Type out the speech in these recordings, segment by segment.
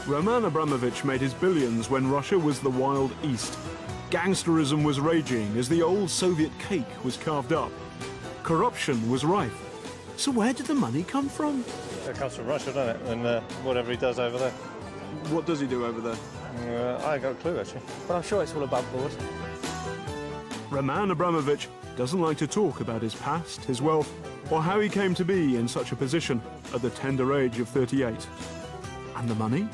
Roman Abramovich made his billions when Russia was the Wild East. Gangsterism was raging as the old Soviet cake was carved up. Corruption was rife. So where did the money come from? It comes from Russia, doesn't it? And whatever he does over there. What does he do over there? I ain't got a clue, actually. But I'm sure it's all above board. Roman Abramovich doesn't like to talk about his past, his wealth, or how he came to be in such a position at the tender age of 38. And the money?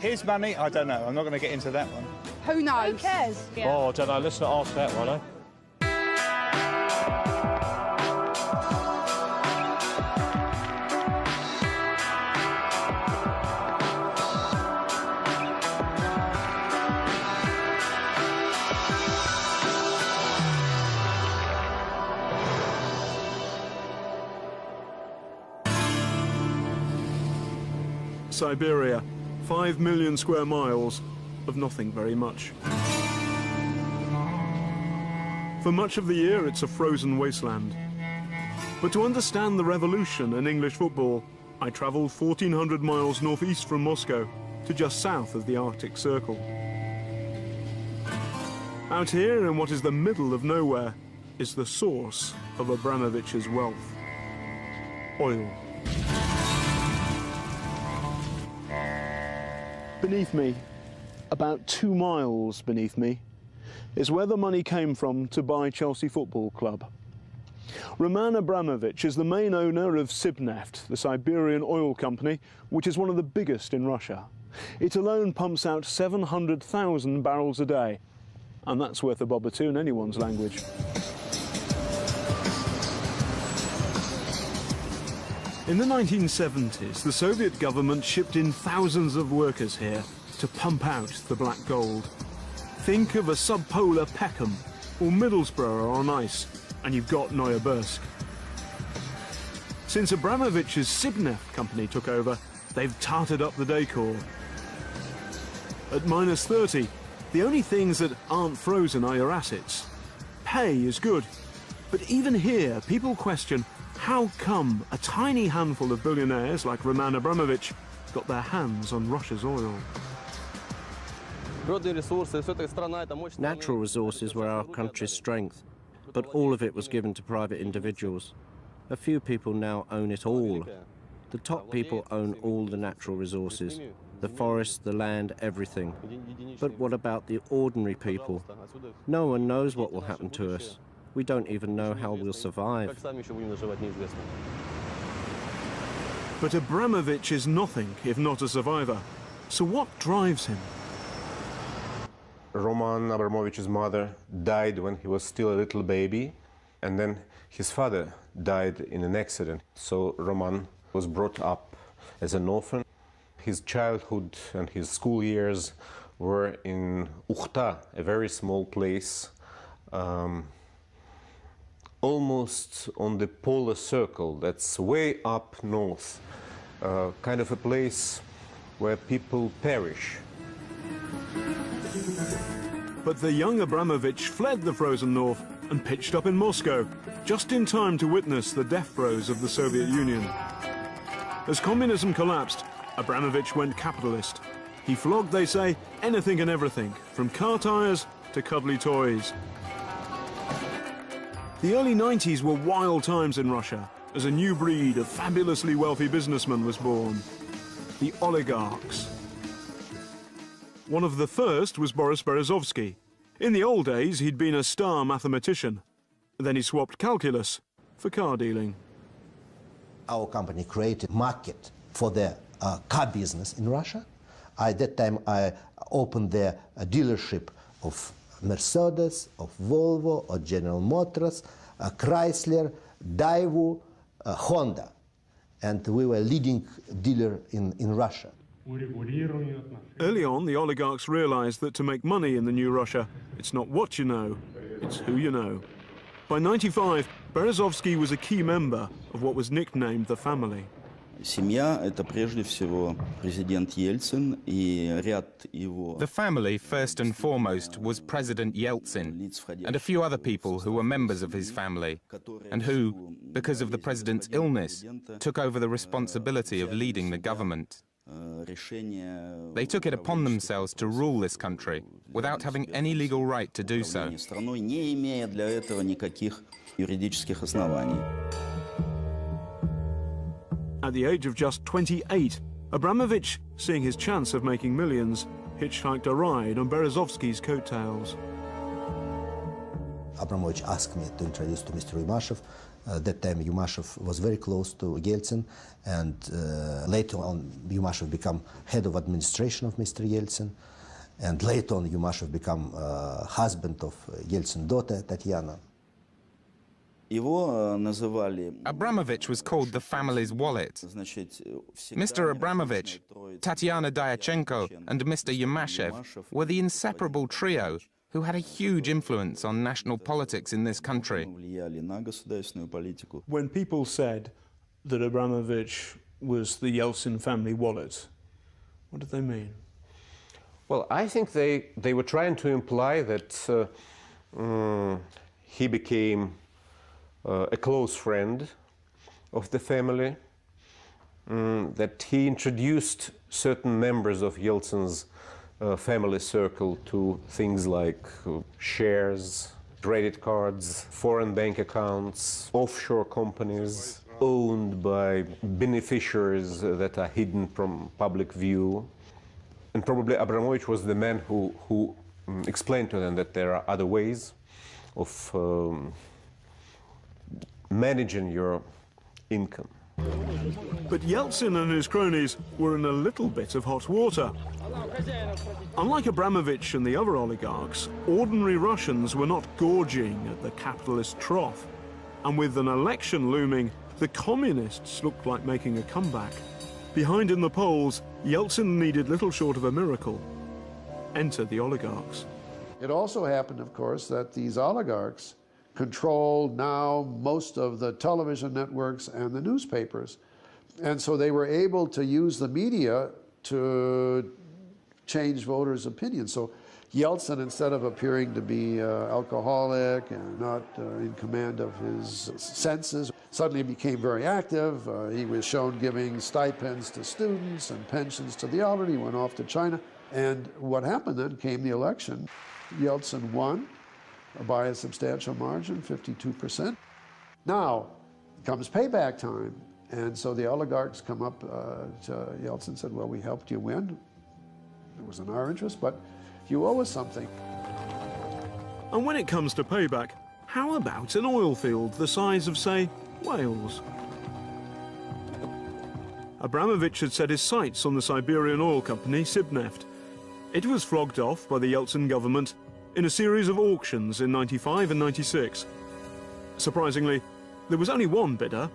His money? I don't know. I'm not going to get into that one. Who knows? Who cares? Yeah. Oh, I don't know. Let's not ask that one, eh? Siberia, 5 million square miles of nothing very much. For much of the year, it's a frozen wasteland. But to understand the revolution in English football, I travelled 1,400 miles northeast from Moscow to just south of the Arctic Circle. Out here, in what is the middle of nowhere, is the source of Abramovich's wealth: oil. Beneath me, about 2 miles beneath me, is where the money came from to buy Chelsea Football Club. Roman Abramovich is the main owner of Sibneft, the Siberian oil company, which is one of the biggest in Russia. It alone pumps out 700,000 barrels a day, and that's worth a bob or two in anyone's language. In the 1970s, the Soviet government shipped in thousands of workers here to pump out the black gold. Think of a subpolar Peckham or Middlesbrough on ice, and you've got Novosibirsk. Since Abramovich's Sibneft company took over, they've tarted up the decor. At minus 30, the only things that aren't frozen are your assets. Pay is good, but even here, people question how come a tiny handful of billionaires like Roman Abramovich got their hands on Russia's oil. Natural resources were our country's strength, but all of it was given to private individuals. A few people now own it all. The top people own all the natural resources, the forests, the land, everything. But what about the ordinary people? No one knows what will happen to us. We don't even know how we'll survive. But Abramovich is nothing if not a survivor. So what drives him? Roman Abramovich's mother died when he was still a little baby, and then his father died in an accident. So Roman was brought up as an orphan. His childhood and his school years were in Ukhta, a very small place, almost on the polar circle, that's way up north, kind of a place where people perish. But the young Abramovich fled the frozen north and pitched up in Moscow, just in time to witness the death throes of the Soviet Union. As communism collapsed, Abramovich went capitalist. He flogged, they say, anything and everything, from car tires to cuddly toys. The early 90s were wild times in Russia, as a new breed of fabulously wealthy businessmen was born: the oligarchs. One of the first was Boris Berezovsky. In the old days, he'd been a star mathematician. Then he swapped calculus for car dealing. Our company created a market for the car business in Russia. At that time, I opened the dealership of Mercedes, of Volvo, of General Motors, Chrysler, Daewoo, Honda. And we were leading dealer in Russia. Early on, the oligarchs realized that to make money in the new Russia, it's not what you know, it's who you know. By '95, Berezovsky was a key member of what was nicknamed the family. The family, first and foremost, was President Yeltsin and a few other people who were members of his family and who, because of the president's illness, took over the responsibility of leading the government. They took it upon themselves to rule this country without having any legal right to do so. At the age of just 28, Abramovich, seeing his chance of making millions, hitchhiked a ride on Berezovsky's coattails. Abramovich asked me to introduce to Mr. Yumashev. That time Yumashev was very close to Yeltsin, and later on Yumashev became head of administration of Mr. Yeltsin, and later on Yumashev became husband of Yeltsin's daughter, Tatiana. Abramovich was called the family's wallet. Mr. Abramovich, Tatiana Dyachenko, and Mr. Yumashev were the inseparable trio who had a huge influence on national politics in this country. When people said that Abramovich was the Yeltsin family wallet, what did they mean? Well, I think they were trying to imply that he became a close friend of the family, that he introduced certain members of Yeltsin's family circle to things like shares, credit cards, foreign bank accounts, offshore companies owned by beneficiaries that are hidden from public view. And probably Abramovich was the man who explained to them that there are other ways of managing your income. But Yeltsin and his cronies were in a little bit of hot water. Unlike Abramovich and the other oligarchs, ordinary Russians were not gorging at the capitalist trough. And with an election looming, the communists looked like making a comeback. Behind in the polls, Yeltsin needed little short of a miracle. Enter the oligarchs. It also happened, of course, that these oligarchs control now most of the television networks and the newspapers. And so they were able to use the media to change voters' opinions. So Yeltsin, instead of appearing to be alcoholic and not in command of his senses, suddenly became very active. He was shown giving stipends to students and pensions to the elderly. He went off to China. And what happened then came the election. Yeltsin won by a substantial margin, 52%. Now comes payback time. And so the oligarchs come up to Yeltsin and said, well, we helped you win. It was in our interest, but you owe us something. And when it comes to payback, how about an oil field the size of, say, Wales? Abramovich had set his sights on the Siberian oil company Sibneft. It was flogged off by the Yeltsin government in a series of auctions in 95 and 96. Surprisingly, there was only one bidder,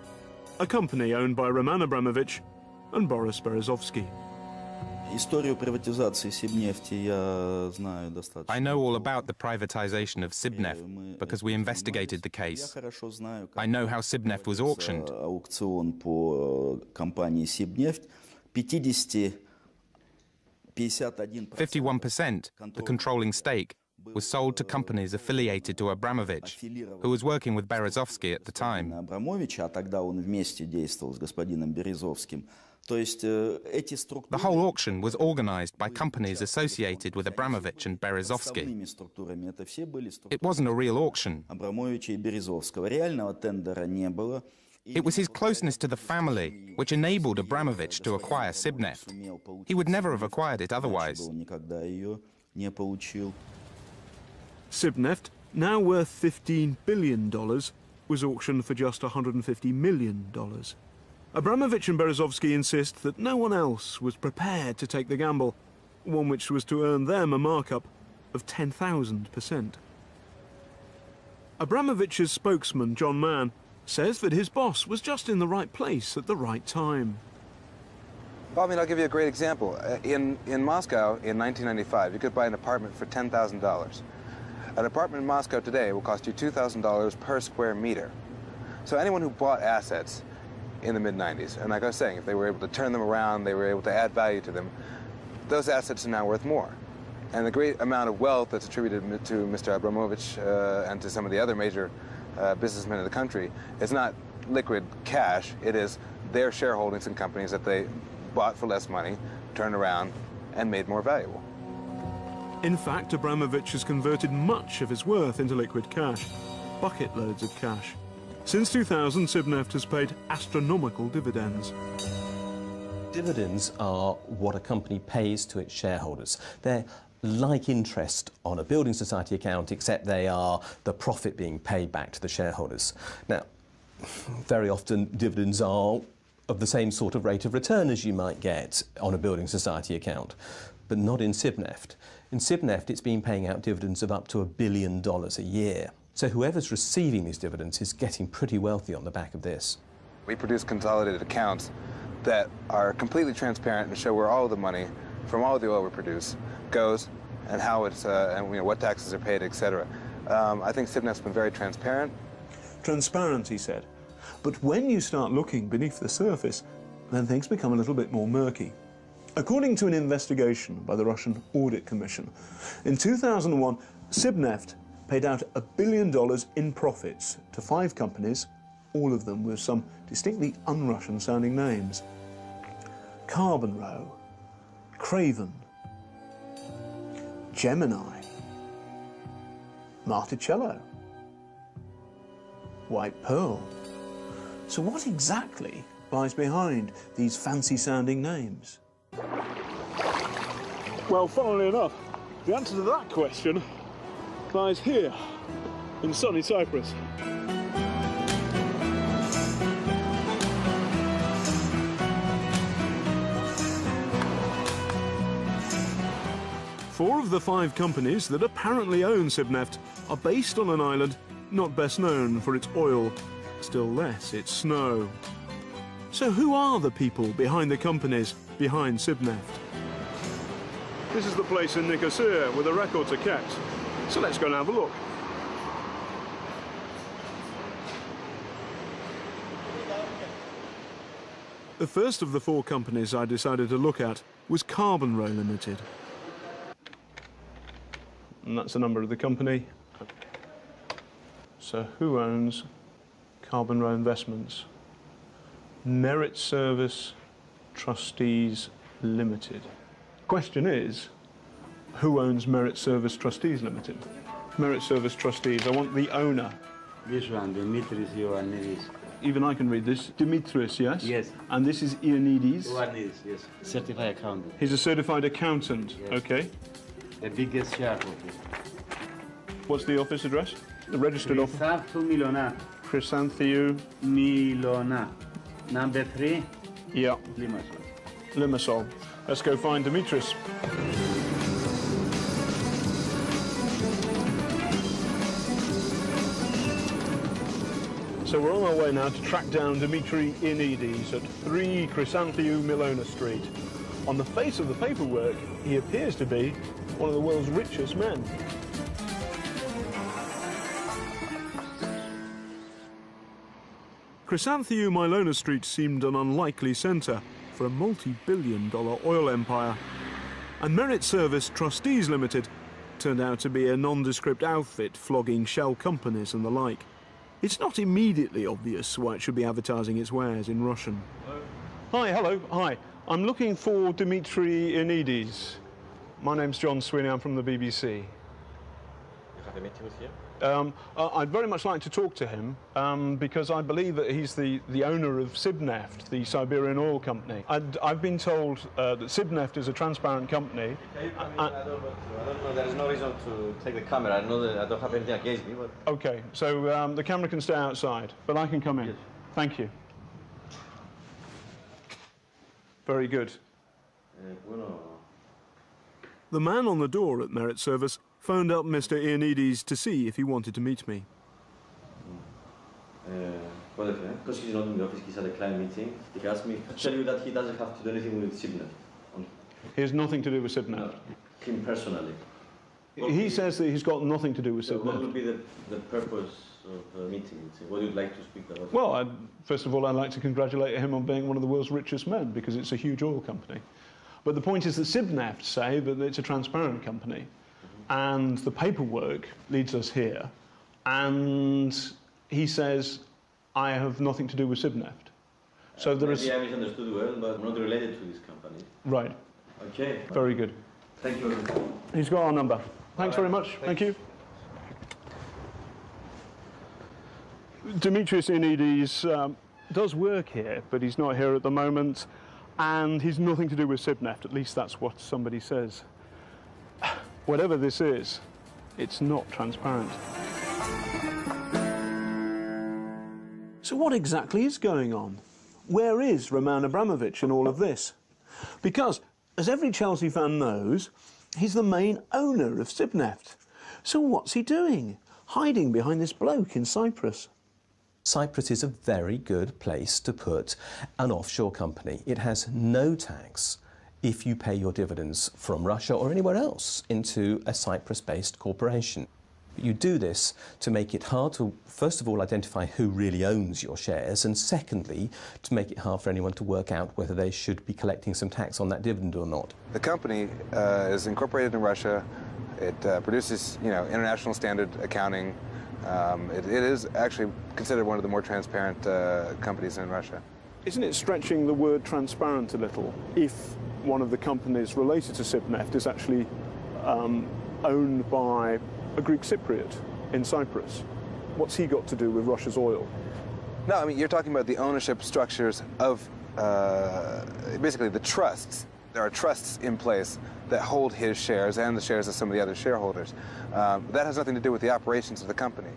a company owned by Roman Abramovich and Boris Berezovsky. I know all about the privatization of Sibneft because we investigated the case. I know how Sibneft was auctioned. 51%, the controlling stake, was sold to companies affiliated to Abramovich, who was working with Berezovsky at the time. The whole auction was organized by companies associated with Abramovich and Berezovsky. It wasn't a real auction. It was his closeness to the family which enabled Abramovich to acquire Sibneft. He would never have acquired it otherwise. Sibneft, now worth $15 billion, was auctioned for just $150 million. Abramovich and Berezovsky insist that no one else was prepared to take the gamble, one which was to earn them a markup of 10,000%. Abramovich's spokesman, John Mann, says that his boss was just in the right place at the right time. Well, I mean, I'll give you a great example. In Moscow, in 1995, you could buy an apartment for $10,000. An apartment in Moscow today will cost you $2,000 per square meter. So anyone who bought assets in the mid-90s, and like I was saying, if they were able to turn them around, they were able to add value to them, those assets are now worth more. And the great amount of wealth that's attributed to Mr. Abramovich and to some of the other major businessmen in the country is not liquid cash, it is their shareholdings in companies that bought for less money, turned around, and made more valuable. In fact, Abramovich has converted much of his worth into liquid cash, bucket loads of cash. Since 2000, Sibneft has paid astronomical dividends. Dividends are what a company pays to its shareholders. They're like interest on a building society account, except they are the profit being paid back to the shareholders. Now, very often dividends are of the same sort of rate of return as you might get on a building society account, but not in Sibneft. In Sibneft, it's been paying out dividends of up to $1 billion a year. So whoever's receiving these dividends is getting pretty wealthy on the back of this. We produce consolidated accounts that are completely transparent and show where all of the money from all of the oil we produce goes and how it's, and what taxes are paid, etc. I think Sibneft's been very transparent. Transparent, he said. But when you start looking beneath the surface, then things become a little bit more murky. According to an investigation by the Russian Audit Commission, in 2001, Sibneft paid out $1 billion in profits to 5 companies, all of them with some distinctly un-Russian sounding names. Carbon Row, Craven, Gemini, Marticello, White Pearl. So what exactly lies behind these fancy sounding names? Well, funnily enough, the answer to that question lies here, in sunny Cyprus. Four of the 5 companies that apparently own Sibneft are based on an island not best known for its oil, still less its snow. So who are the people behind the companies behind Sibneft? This is the place in Nicosia where the records are kept. So let's go and have a look. The first of the 4 companies I decided to look at was Carbon Row Limited. And that's the number of the company. So who owns Carbon Row Investments? Merit Service Trustees Limited. Question is, who owns Merit Service Trustees Limited? Merit Service Trustees, I want the owner. This one, Dimitris Ioannidis. Even I can read this. Dimitris, yes? Yes. And this is Ioannidis? Ioannidis, yes. Certified accountant. He's a certified accountant, yes. Okay. The biggest shareholder. What's the office address? The registered office? Chrysanthou Milona. Chrysanthou Milona. Number 3. Yeah. Limassol. Limassol. Let's go find Dimitris. So we're on our way now to track down Dimitri Ioannidis at 3 Chrysanthou Milona Street. On the face of the paperwork, he appears to be one of the world's richest men. Chrysanthou Milona Street seemed an unlikely centre for a multi-billion-dollar oil empire. And Merit Service Trustees Limited turned out to be a nondescript outfit flogging shell companies and the like. It's not immediately obvious why it should be advertising its wares in Russian. Hello, hi. I'm looking for Dimitri Ioannidis. My name's John Sweeney, I'm from the BBC. You have a meeting with him? I'd very much like to talk to him because I believe that he's the owner of Sibneft, the Siberian oil company. I've been told that Sibneft is a transparent company. Okay, I don't know. There is no reason to take the camera. I know that I don't have anything against me, but... Okay, so the camera can stay outside, but I can come in. Yes. Thank you. Very good. The man on the door at Merit Service phoned up Mr. Ioannidis to see if he wanted to meet me. Because he's not in the office, he's at a client meeting. He asked me to tell you that he doesn't have to do anything with Sibneft. He has nothing to do with Sibneft? No, him personally. He says that he's got nothing to do with Sibneft. What would be the purpose of the meeting? What would you like to speak about? Well, first of all, I'd like to congratulate him on being one of the world's richest men, because it's a huge oil company. But the point is that Sibneft say that it's a transparent company, and the paperwork leads us here, and he says, I have nothing to do with Sibneft. So there is... Maybe I misunderstood well, but I'm not related to this company. Right. Okay. Very good. Thank you. He's got our number. Thanks very much. Thank you. Dimitris Ionidis does work here, but he's not here at the moment, and he's nothing to do with Sibneft. At least that's what somebody says. Whatever this is, it's not transparent. So what exactly is going on? Where is Roman Abramovich in all of this? Because, as every Chelsea fan knows, he's the main owner of Sibneft. So what's he doing? Hiding behind this bloke in Cyprus. Cyprus is a very good place to put an offshore company. It has no tax if you pay your dividends from Russia or anywhere else into a Cyprus-based corporation. You do this to make it hard to, first of all, identify who really owns your shares, and secondly, to make it hard for anyone to work out whether they should be collecting some tax on that dividend or not. The company is incorporated in Russia. It produces, international standard accounting. It is actually considered one of the more transparent companies in Russia. Isn't it stretching the word transparent a little if one of the companies related to Sibneft is actually owned by a Greek Cypriot in Cyprus? What's he got to do with Russia's oil? No, I mean, you're talking about the ownership structures of basically the trusts. There are trusts in place that hold his shares and the shares of some of the other shareholders. That has nothing to do with the operations of the company.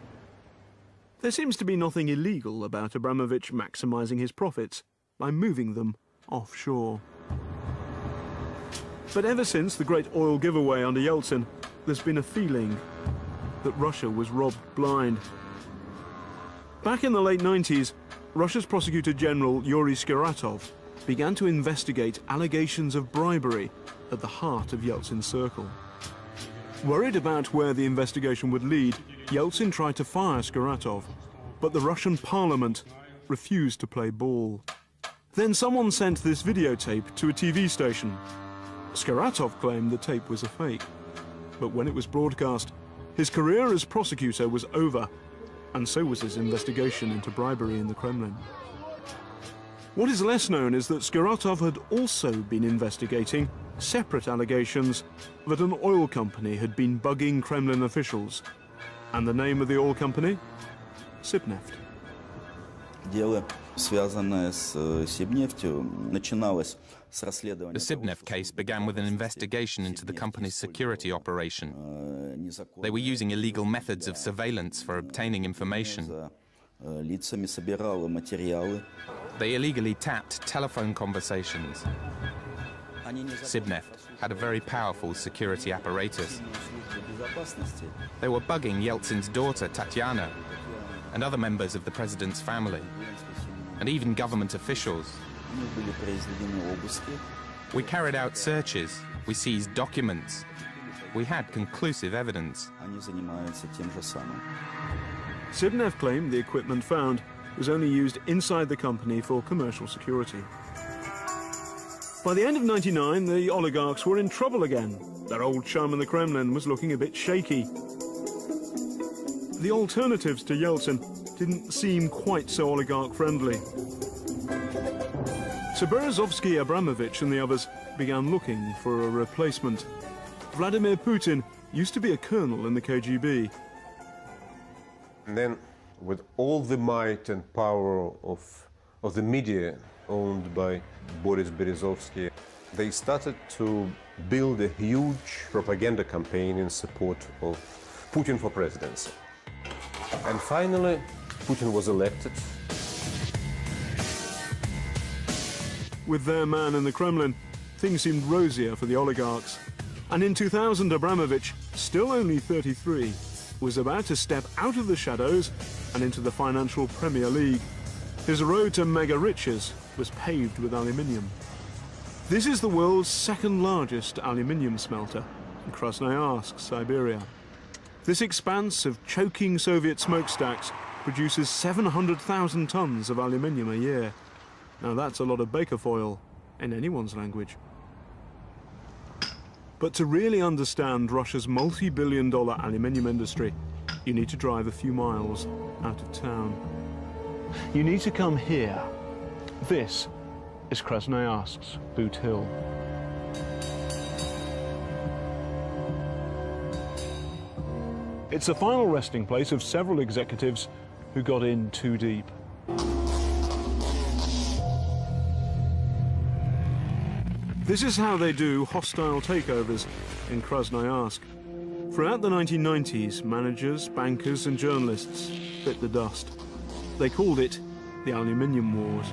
There seems to be nothing illegal about Abramovich maximising his profits by moving them offshore. But ever since the great oil giveaway under Yeltsin, there's been a feeling that Russia was robbed blind. Back in the late 90s, Russia's Prosecutor General Yuri Skiratov began to investigate allegations of bribery at the heart of Yeltsin's circle. Worried about where the investigation would lead, Yeltsin tried to fire Skiratov, but the Russian parliament refused to play ball. Then someone sent this videotape to a TV station. Skiratov claimed the tape was a fake, but when it was broadcast, his career as prosecutor was over, and so was his investigation into bribery in the Kremlin. What is less known is that Skiratov had also been investigating separate allegations that an oil company had been bugging Kremlin officials. And the name of the oil company? Sibneft. Дело, связанное с Сибнефтью, начиналось с расследования. The Sibneft case began with an investigation into the company's security operation. They were using illegal methods of surveillance for obtaining information. Лицами собирала материалы. They illegally tapped telephone conversations. Sibneft had a very powerful security apparatus. They were bugging Yeltsin's daughter, Tatiana, and other members of the president's family, and even government officials. We carried out searches, we seized documents, we had conclusive evidence. Sibneft claimed the equipment found was only used inside the company for commercial security. By the end of '99, the oligarchs were in trouble again. Their old chum in the Kremlin was looking a bit shaky. The alternatives to Yeltsin didn't seem quite so oligarch-friendly. So Berezovsky, Abramovich and the others began looking for a replacement. Vladimir Putin used to be a colonel in the KGB. And then, with all the might and power of the media owned by Boris Berezovsky, they started to build a huge propaganda campaign in support of Putin for presidency. And finally, Putin was elected. With their man in the Kremlin, things seemed rosier for the oligarchs. And in 2000, Abramovich, still only 33, was about to step out of the shadows and into the financial Premier League. His road to mega riches was paved with aluminium. This is the world's second largest aluminium smelter in Krasnoyarsk, Siberia. This expanse of choking Soviet smokestacks produces 700,000 tons of aluminium a year. Now that's a lot of baker foil in anyone's language. But to really understand Russia's multi-billion-dollar aluminium industry, you need to drive a few miles out of town. You need to come here, This is Krasnoyarsk's Boot Hill. It's the final resting place of several executives who got in too deep. This is how they do hostile takeovers in Krasnoyarsk. Throughout the 1990s, managers, bankers and journalists bit the dust. They called it the Aluminium Wars.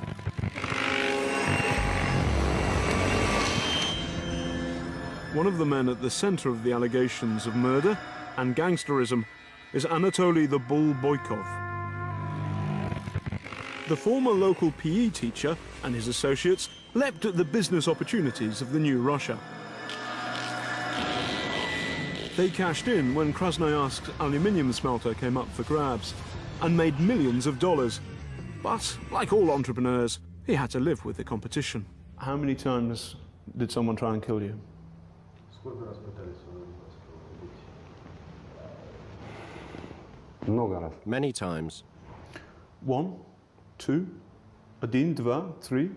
One of the men at the center of the allegations of murder and gangsterism is Anatoly the Bull Boykov. The former local PE teacher and his associates leapt at the business opportunities of the new Russia. They cashed in when Krasnoyarsk's aluminium smelter came up for grabs and made millions of dollars. But, like all entrepreneurs, he had to live with the competition. How many times did someone try and kill you? Many times. 1, 2, 1, 2, 3.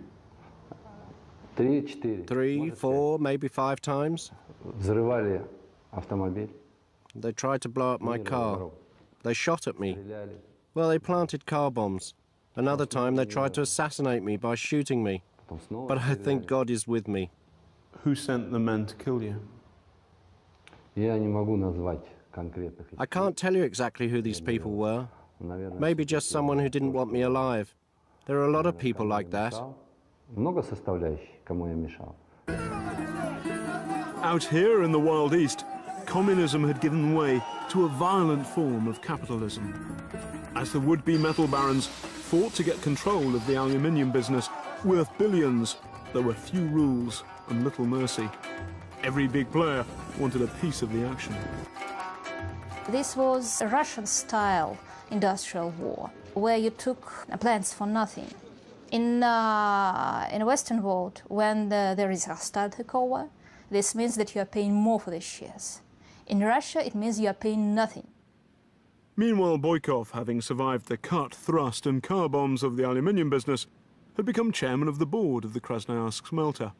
3, 4, maybe 5 times. They tried to blow up my car. They shot at me. Well, they planted car bombs. Another time they tried to assassinate me by shooting me. But I think God is with me. Who sent the men to kill you? I can't tell you exactly who these people were. Maybe just someone who didn't want me alive. There are a lot of people like that. Out here in the Wild East, communism had given way to a violent form of capitalism. As the would-be metal barons fought to get control of the aluminium business, worth billions, there were few rules and little mercy. Every big player wanted a piece of the action. This was a Russian-style industrial war, where you took plants for nothing. In the Western world, when there is a hostile takeover, this means that you are paying more for the shares. In Russia, it means you are paying nothing. Meanwhile, Boykov, having survived the cut, thrust and car bombs of the aluminium business, had become chairman of the board of the Krasnoyarsk smelter,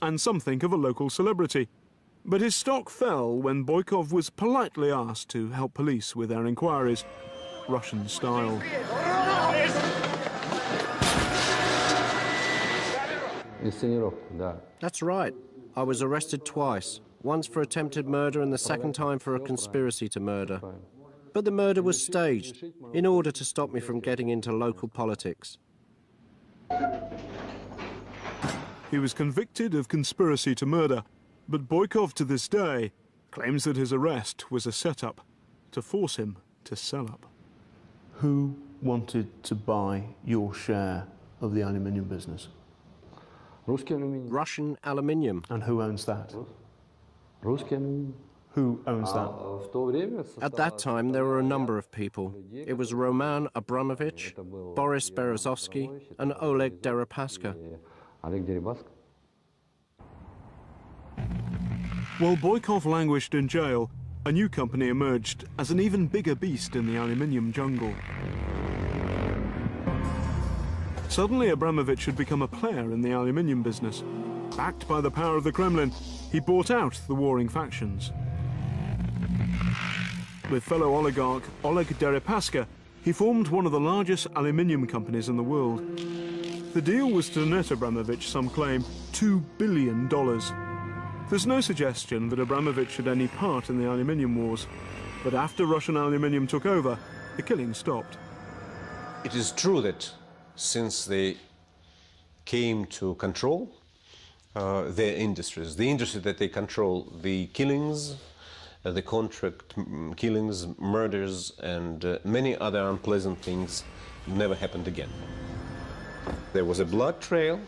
and some think of a local celebrity. But his stock fell when Boykov was politely asked to help police with their inquiries, Russian style. That's right. I was arrested twice, once for attempted murder and the second time for a conspiracy to murder. But the murder was staged in order to stop me from getting into local politics. He was convicted of conspiracy to murder, but Boykov to this day claims that his arrest was a setup to force him to sell up. Who wanted to buy your share of the aluminium business? Russian aluminium. And who owns that? Who owns that? At that time, there were a number of people. It was Roman Abramovich, Boris Berezovsky, and Oleg Deripaska. While Boykov languished in jail, a new company emerged as an even bigger beast in the aluminium jungle. Suddenly, Abramovich had become a player in the aluminium business. Backed by the power of the Kremlin, he bought out the warring factions. With fellow oligarch Oleg Deripaska, he formed one of the largest aluminium companies in the world. The deal was to net Abramovich, some claim, $2 billion. There's no suggestion that Abramovich had any part in the aluminium wars, but after Russian aluminium took over, the killing stopped. It is true that since they came to control their industries, the industry that they control, the killings, the contract killings, murders, and many other unpleasant things never happened again. There was a blood trail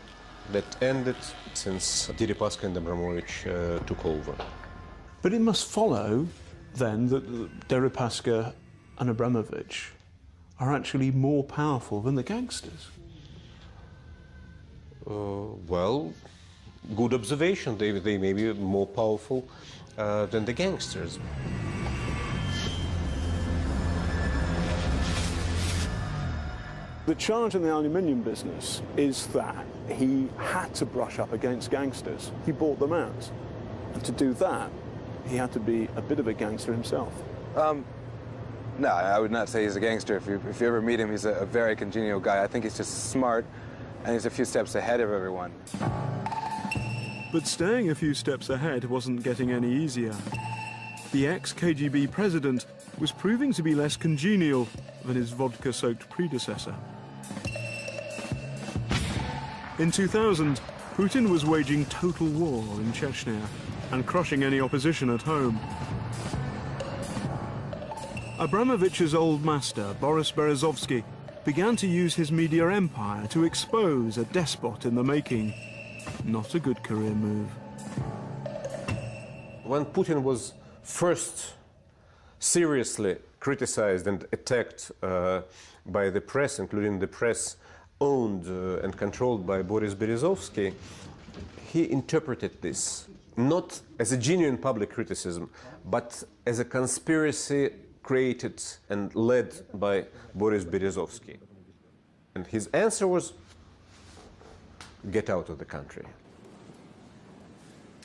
that ended since Deripaska and Abramovich took over. But it must follow, then, that Deripaska and Abramovich are actually more powerful than the gangsters. Well, good observation. They may be more powerful than the gangsters. The charge in the aluminium business is that he had to brush up against gangsters. He bought them out. And to do that, he had to be a bit of a gangster himself. No, I would not say he's a gangster. If you ever meet him, he's a very congenial guy. I think he's just smart, and he's a few steps ahead of everyone. But staying a few steps ahead wasn't getting any easier. The ex-KGB president was proving to be less congenial than his vodka-soaked predecessor. In 2000, Putin was waging total war in Chechnya and crushing any opposition at home. Abramovich's old master, Boris Berezovsky, began to use his media empire to expose a despot in the making. Not a good career move. When Putin was first seriously criticized and attacked by the press, including the press owned and controlled by Boris Berezovsky, he interpreted this not as a genuine public criticism, but as a conspiracy created and led by Boris Berezovsky. And his answer was, get out of the country.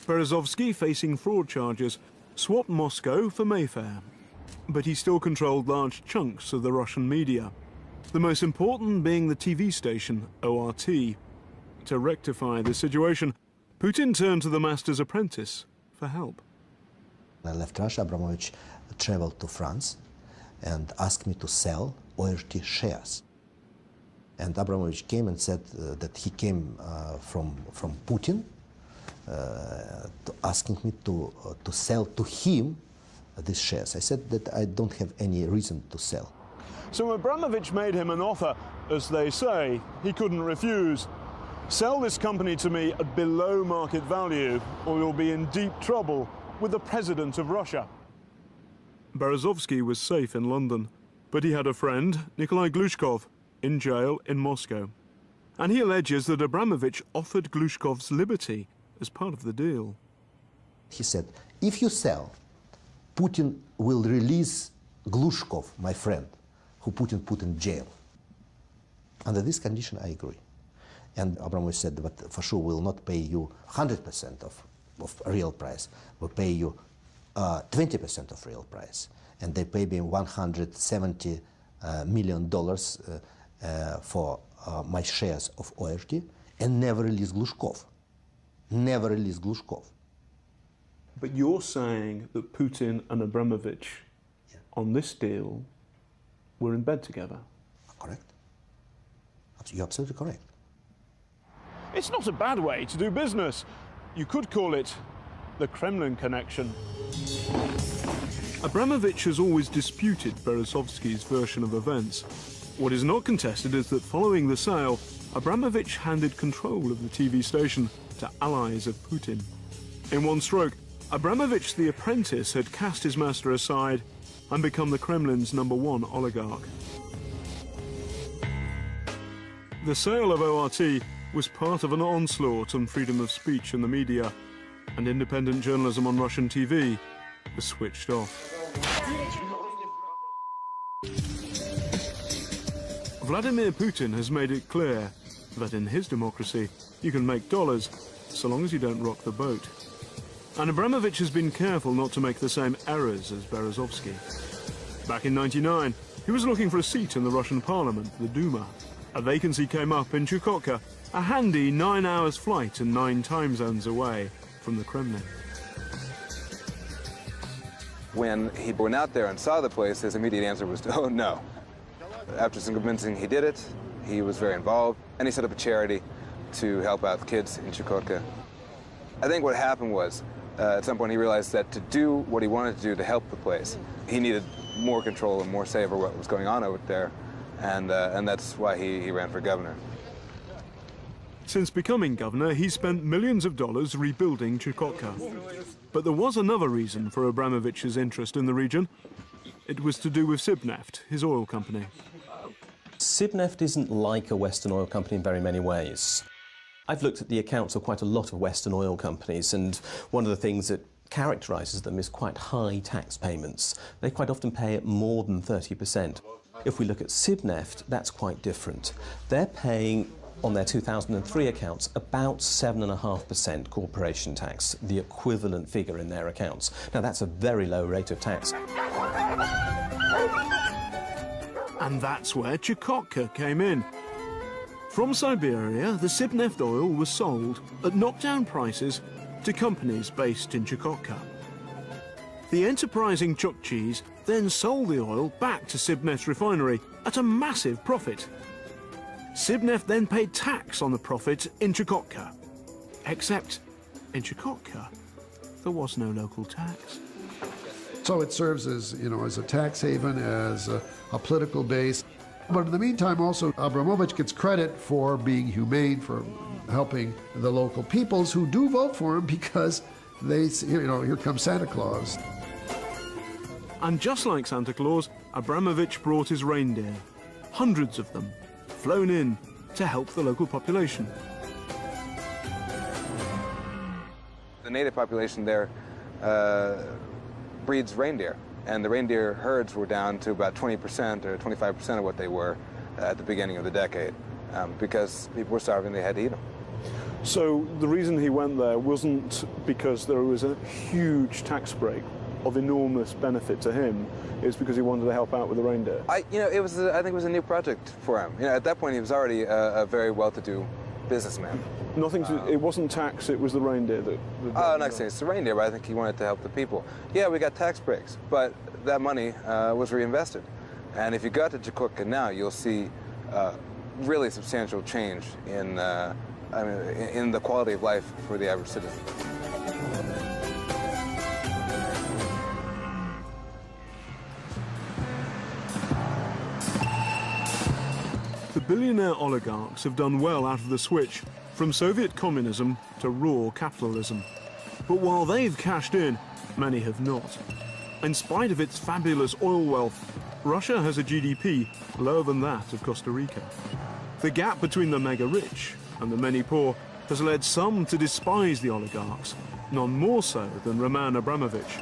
Berezovsky, facing fraud charges, swapped Moscow for Mayfair. But he still controlled large chunks of the Russian media, the most important being the TV station, ORT. To rectify the situation, Putin turned to the master's apprentice for help. I left Russia. Abramovich traveled to France and asked me to sell ORT shares. And Abramovich came and said that he came from Putin, asking me to sell to him these shares. I said that I don't have any reason to sell. So Abramovich made him an offer, as they say, he couldn't refuse. Sell this company to me at below market value, or you'll be in deep trouble with the president of Russia. Berezovsky was safe in London, but he had a friend, Nikolai Glushkov, in jail in Moscow. And he alleges that Abramovich offered Glushkov's liberty as part of the deal. He said, if you sell, Putin will release Glushkov, my friend, who Putin put in jail. Under this condition, I agree. And Abramovich said, but for sure we'll not pay you 100% of real price. We'll pay you 20% of real price. And they paid me $170 million for my shares of ORT and never release Glushkov. Never release Glushkov. But you're saying that Putin and Abramovich on this deal were in bed together? Correct. You're absolutely correct. It's not a bad way to do business. You could call it the Kremlin connection. Abramovich has always disputed Berezovsky's version of events. What is not contested is that following the sale, Abramovich handed control of the TV station to allies of Putin. In one stroke, Abramovich the apprentice had cast his master aside and become the Kremlin's #1 oligarch. The sale of ORT was part of an onslaught on freedom of speech in the media, and independent journalism on Russian TV was switched off. Vladimir Putin has made it clear that in his democracy you can make dollars so long as you don't rock the boat. And Abramovich has been careful not to make the same errors as Berezovsky. Back in '99, he was looking for a seat in the Russian parliament, the Duma. A vacancy came up in Chukotka, a handy 9 hours flight and 9 time zones away from the Kremlin. When he went out there and saw the place, his immediate answer was, oh no. After some convincing, he did it. He was very involved, and he set up a charity to help out the kids in Chukotka. I think what happened was, at some point he realized that to do what he wanted to do to help the place, he needed more control and more say over what was going on over there, and that's why he ran for governor. Since becoming governor, he spent millions of dollars rebuilding Chukotka. But there was another reason for Abramovich's interest in the region. It was to do with Sibneft, his oil company. Sibneft isn't like a Western oil company in very many ways. I've looked at the accounts of quite a lot of Western oil companies, and one of the things that characterises them is quite high tax payments. They quite often pay more than 30%. If we look at Sibneft, that's quite different. They're paying on their 2003 accounts about 7.5% corporation tax, the equivalent figure in their accounts. Now that's a very low rate of tax. And that's where Chukotka came in. From Siberia, the Sibneft oil was sold at knockdown prices to companies based in Chukotka. The enterprising Chukchis then sold the oil back to Sibneft's refinery at a massive profit. Sibneft then paid tax on the profit in Chukotka. Except in Chukotka, there was no local tax. So it serves as, as a tax haven, as a political base. But in the meantime, also, Abramovich gets credit for being humane, for helping the local peoples who do vote for him because they, here comes Santa Claus. And just like Santa Claus, Abramovich brought his reindeer, hundreds of them, flown in to help the local population. The native population there breeds reindeer, and the reindeer herds were down to about 20% or 25% of what they were at the beginning of the decade, because people were starving, they had to eat them. So the reason he went there wasn't because there was a huge tax break of enormous benefit to him. It's because he wanted to help out with the reindeer. I think it was a new project for him. At that point, he was already a very well-to-do businessman. It wasn't tax, it was the reindeer that... I'm not saying it's the reindeer, but I think he wanted to help the people. Yeah, we got tax breaks, but that money was reinvested. And if you got to Chukotka now, you'll see really substantial change in the quality of life for the average citizen. The billionaire oligarchs have done well out of the switch from Soviet communism to raw capitalism. But while they've cashed in, many have not. In spite of its fabulous oil wealth, Russia has a GDP lower than that of Costa Rica. The gap between the mega-rich and the many poor has led some to despise the oligarchs, none more so than Roman Abramovich.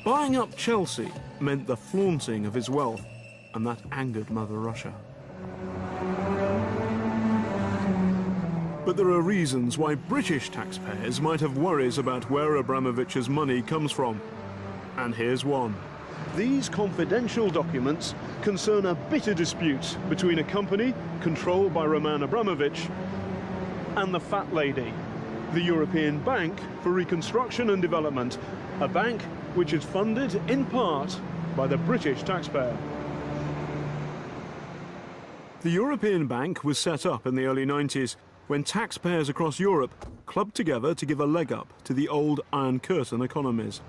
Buying up Chelsea meant the flaunting of his wealth, and that angered Mother Russia. But there are reasons why British taxpayers might have worries about where Abramovich's money comes from. And here's one. These confidential documents concern a bitter dispute between a company controlled by Roman Abramovich and the Fat Lady, the European Bank for Reconstruction and Development, a bank which is funded in part by the British taxpayer. The European Bank was set up in the early 90s when taxpayers across Europe clubbed together to give a leg up to the old Iron Curtain economies.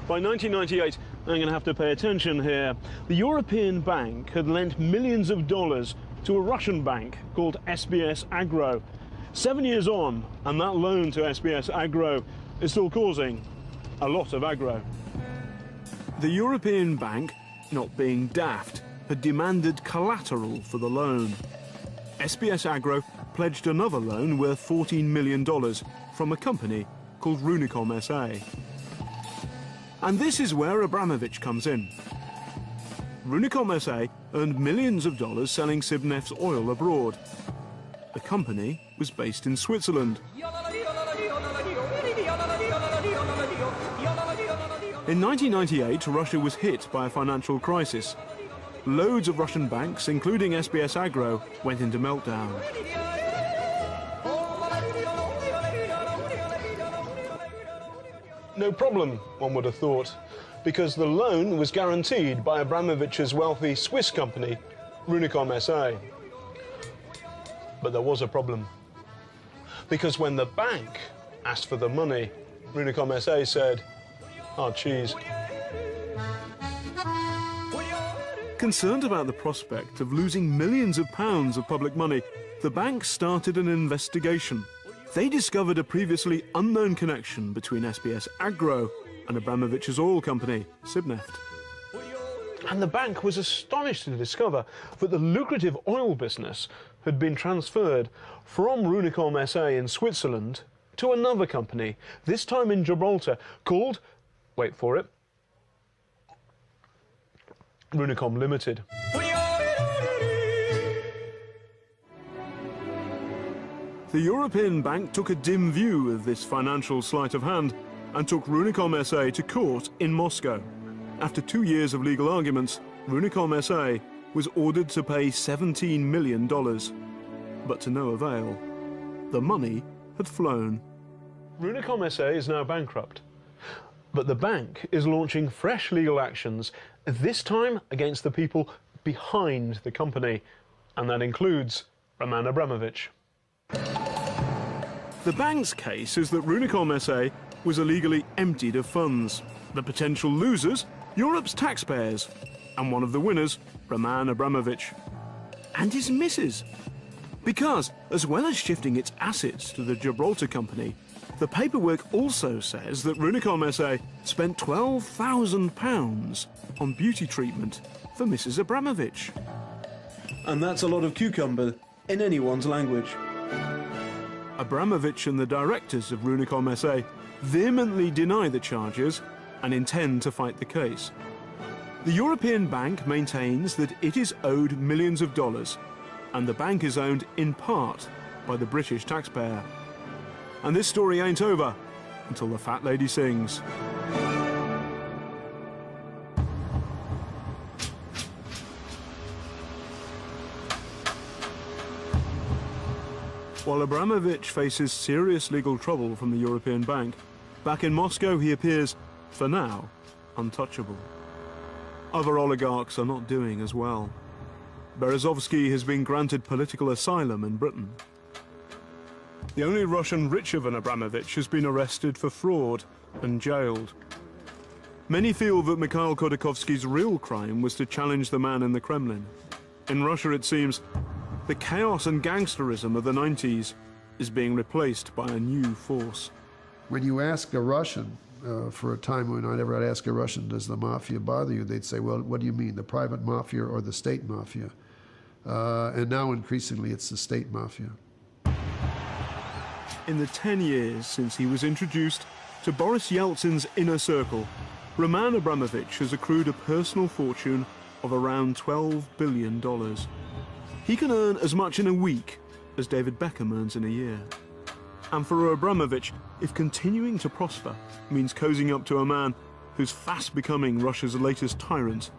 By 1998, I'm going to have to pay attention here, the European Bank had lent millions of dollars to a Russian bank called SBS Agro. 7 years on, and that loan to SBS Agro is still causing a lot of aggro. The European Bank, not being daft, had demanded collateral for the loan. SBS Agro pledged another loan worth $14 million from a company called Runicom SA. And this is where Abramovich comes in. Runicom SA earned millions of dollars selling Sibneft's oil abroad. The company was based in Switzerland. In 1998, Russia was hit by a financial crisis. Loads of Russian banks, including SBS Agro, went into meltdown. No problem, one would have thought, because the loan was guaranteed by Abramovich's wealthy Swiss company, Runicom SA. But there was a problem. Because when the bank asked for the money, Runicom SA said, "Oh, cheese." Concerned about the prospect of losing millions of pounds of public money, the bank started an investigation. They discovered a previously unknown connection between SBS Agro and Abramovich's oil company, Sibneft. And the bank was astonished to discover that the lucrative oil business had been transferred from Runicom SA in Switzerland to another company, this time in Gibraltar, called, wait for it, Runicom Limited. The European Bank took a dim view of this financial sleight of hand and took Runicom SA to court in Moscow. After 2 years of legal arguments, Runicom SA was ordered to pay $17 million. But to no avail. The money had flown. Runicom SA is now bankrupt. But the bank is launching fresh legal actions, this time against the people behind the company. And that includes Roman Abramovich. The bank's case is that Runicom SA was illegally emptied of funds. The potential losers, Europe's taxpayers, and one of the winners, Roman Abramovich. And his missus. Because, as well as shifting its assets to the Gibraltar company, the paperwork also says that Runicom SA spent £12,000 on beauty treatment for Mrs. Abramovich. And that's a lot of cucumber in anyone's language. Abramovich and the directors of Runicom SA vehemently deny the charges and intend to fight the case. The European Bank maintains that it is owed millions of dollars, and the bank is owned in part by the British taxpayer. And this story ain't over until the fat lady sings. While Abramovich faces serious legal trouble from the European Bank, back in Moscow he appears, for now, untouchable. Other oligarchs are not doing as well. Berezovsky has been granted political asylum in Britain. The only Russian richer than Abramovich has been arrested for fraud and jailed. Many feel that Mikhail Khodorkovsky's real crime was to challenge the man in the Kremlin. In Russia, it seems, the chaos and gangsterism of the 90s is being replaced by a new force. When you ask a Russian, for a time when I'd ask a Russian, does the mafia bother you? They'd say, well, what do you mean, the private mafia or the state mafia? And now increasingly it's the state mafia. In the 10 years since he was introduced to Boris Yeltsin's inner circle, Roman Abramovich has accrued a personal fortune of around $12 billion. He can earn as much in a week as David Beckham earns in a year. And for Abramovich, if continuing to prosper means cozying up to a man who's fast becoming Russia's latest tyrant,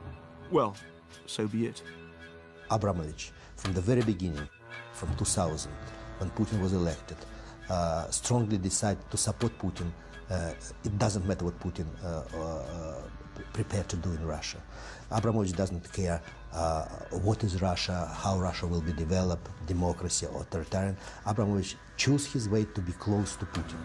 well, so be it. Abramovich, from the very beginning, from 2000, when Putin was elected, strongly decided to support Putin. It doesn't matter what Putin prepared to do in Russia. Abramovich doesn't care what is Russia, how Russia will be developed, democracy or authoritarian. Abramovich chose his way to be close to Putin.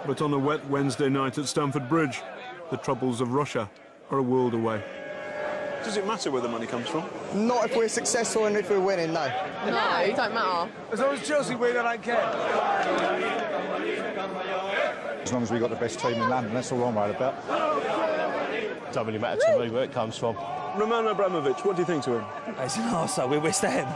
But on a wet Wednesday night at Stamford Bridge, the troubles of Russia are a world away. Does it matter where the money comes from? Not if we're successful and if we're winning, no. No, it don't matter. As long as Chelsea win, I don't care. As long as we've got the best team in London, that's all I'm worried about. Doesn't really matter to me where it comes from. Roman Abramovich, what do you think to him? He's an arsehole, we're West Ham.